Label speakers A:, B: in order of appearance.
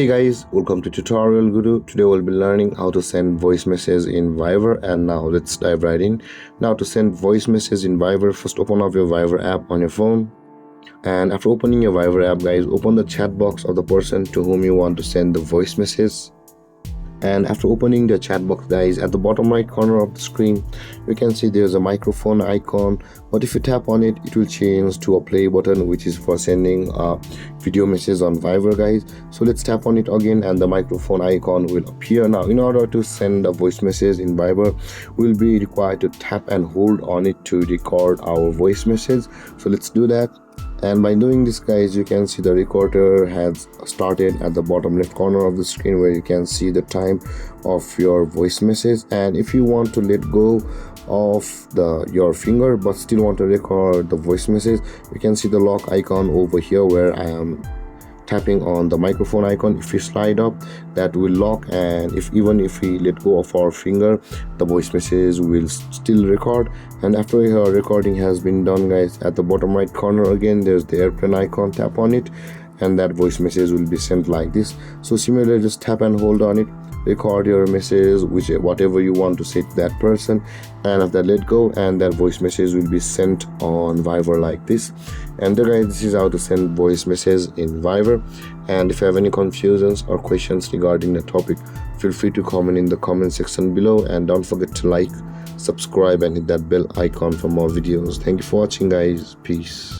A: Hey guys, welcome to Tutorial Guru. Today we'll be learning how to send voice messages in Viber, and now let's dive right in. Now to send voice messages in Viber, first open up your Viber app on your phone. And after opening your Viber app, guys, open the chat box of the person to whom you want to send the voice message. And after opening the chat box, guys, at the bottom right corner of the screen you can see there's a microphone icon, but if you tap on it, it will change to a play button, which is for sending a video message on Viber, guys. So let's tap on it again and the microphone icon will appear. Now in order to send a voice message in Viber, we'll be required to tap and hold on it to record our voice message. So let's do that. And by doing this, guys, you can see the recorder has started at the bottom left corner of the screen, where you can see the time of your voice message. And if you want to let go of your finger but still want to record the voice message, you can see the lock icon over here where I am tapping on the microphone icon. If we slide up, that will lock, and even if we let go of our finger, the voice message will still record. And after your recording has been done, guys, at the bottom right corner again there's the airplane icon. Tap on it and that voice message will be sent like this. So similarly, just tap and hold on it, record your message, whatever you want to say to that person, and after that let go, and that voice message will be sent on Viber like this. And guys, this is how to send voice message in Viber. And if you have any confusions or questions regarding the topic, feel free to comment in the comment section below, and don't forget to like, subscribe and hit that bell icon for more videos. Thank you for watching, guys. Peace.